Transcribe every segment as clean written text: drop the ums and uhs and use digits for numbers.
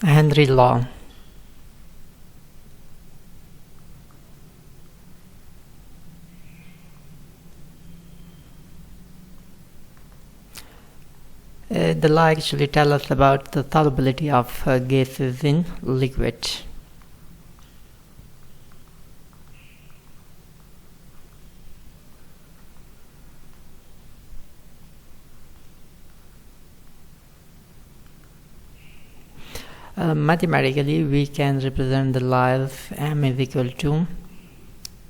Henry law. The law actually tells us about the solubility of gases in liquid. Mathematically, we can represent the law as m is equal to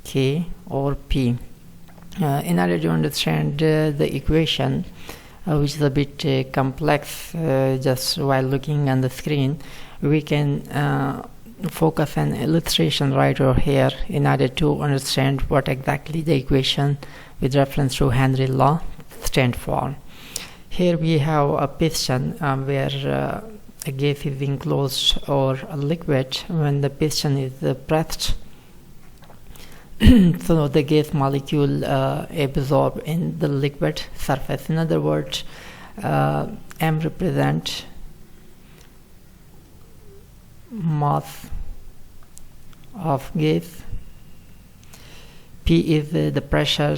k or p. In order to understand the equation, which is a bit complex just while looking on the screen, we can focus an illustration right over here in order to understand what exactly the equation with reference to Henry law stands for. Here we have a piston where a gas is enclosed or a liquid. When the piston is pressed, so the gas molecule absorb in the liquid surface. In other words, m represents mass of gas, p is the pressure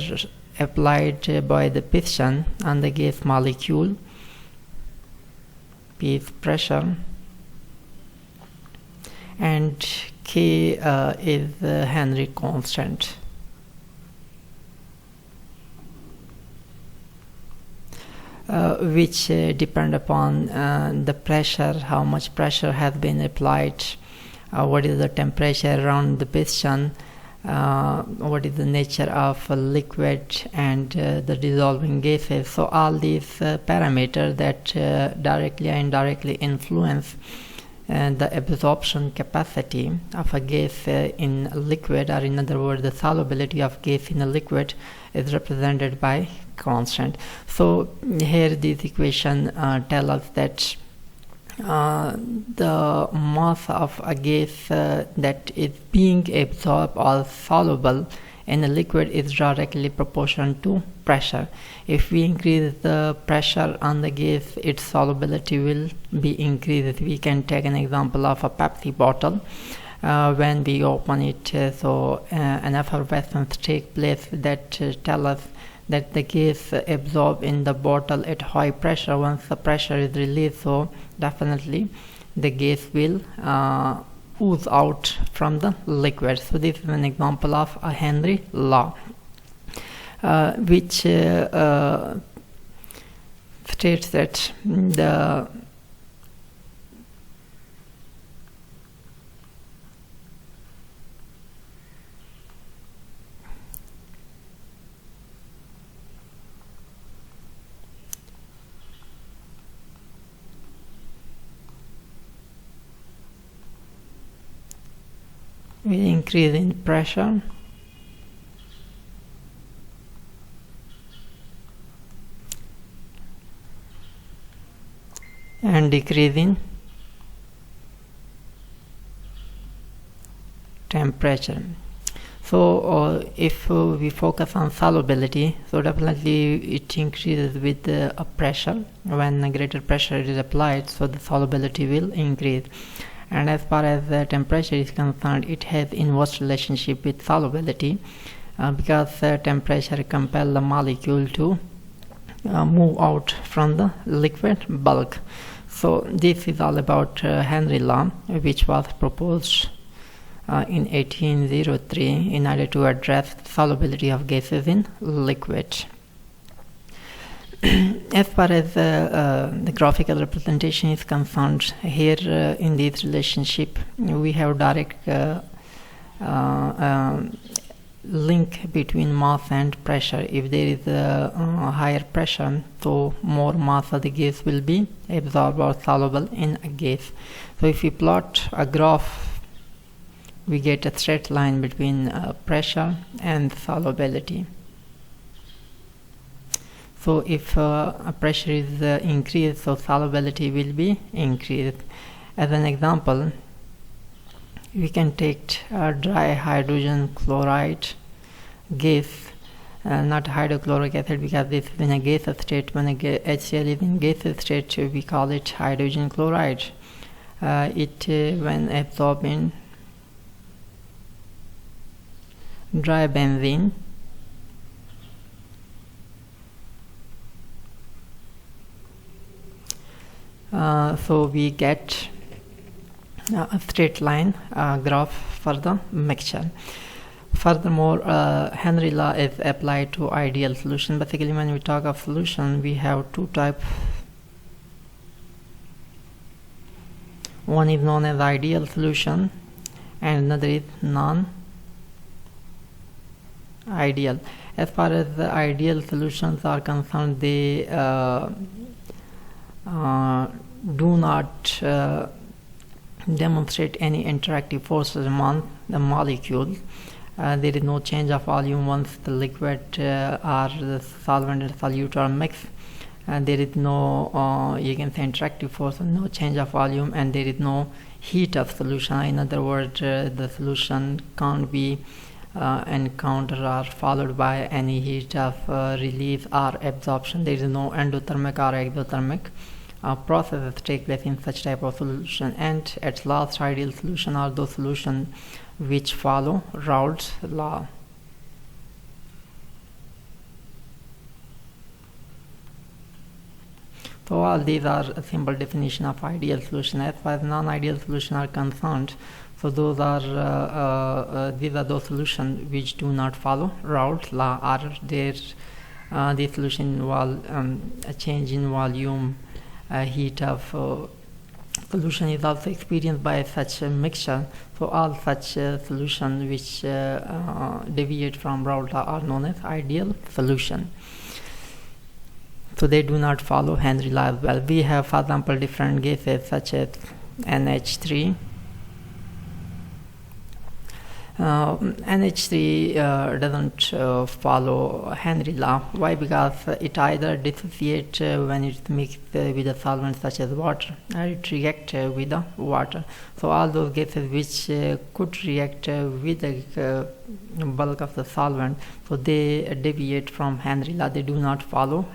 applied by the piston on the gas molecule, p is pressure, and k is the Henry constant. Which depend upon the pressure, how much pressure has been applied, what is the temperature around the piston, what is the nature of a liquid, and the dissolving gases. So all these parameters that directly and indirectly influence the absorption capacity of a gas in a liquid, or in other words, the solubility of gas in a liquid, is represented by constant. So here this equation tells us that the mass of a gas that is being absorbed or soluble in a liquid is directly proportional to pressure. If we increase the pressure on the gas, its solubility will be increased. We can take an example of a Pepsi bottle. When we open it, so an effervescence takes place that tells us that the gas absorbed in the bottle at high pressure. Once the pressure is released, so definitely the gas will ooze out from the liquid. So this is an example of a Henry law, which states that the with increase in pressure, and decrease in temperature. So if we focus on solubility, so definitely it increases with a pressure. When a greater pressure is applied, so the solubility will increase. And as far as the temperature is concerned, it has inverse relationship with solubility, because temperature compels the molecule to move out from the liquid bulk. So this is all about Henry law, which was proposed in 1803 in order to address the solubility of gases in liquid. As far as the graphical representation is concerned, here in this relationship we have direct link between mass and pressure. If there is a higher pressure, so more mass of the gas will be absorbed or soluble in a gas. So if we plot a graph, we get a straight line between pressure and solubility. So if a pressure is increased, so solubility will be increased. As an example, we can take a dry hydrogen chloride gas, not hydrochloric acid, because this is in a gaseous state. When HCl is in gaseous state, we call it hydrogen chloride. when absorbed in dry benzene, so we get a straight line graph for the mixture. Furthermore, Henry law is applied to ideal solution. Basically, when we talk of solution, we have two types. One is known as ideal solution and another is non-ideal. As far as the ideal solutions are concerned, they do not demonstrate any interactive forces among the molecules. There is no change of volume once the liquid or the solvent and solute are mixed. There is no you can say interactive force, no change of volume, and there is no heat of solution. In other words, the solution can't be encountered or followed by any heat of release or absorption. There is no endothermic or exothermic processes take place in such type of solution. And at last, ideal solution are those solutions which follow Raoult's law. So all these are a simple definition of ideal solution. As far as non-ideal solution are concerned, so those are these are those solutions which do not follow Raoult's law, or the solution involve a change in volume, heat of solution is also experienced by such a mixture. So all such solutions which deviate from Raoult's law are known as ideal solution. So they do not follow Henry law as well. We have, for example, different gases such as NH3. NH3 doesn't follow Henry law. Why? Because it either dissociates when it's mixed with a solvent such as water, or it reacts with the water. So all those gases which could react with the bulk of the solvent, so they deviate from Henry law. They do not follow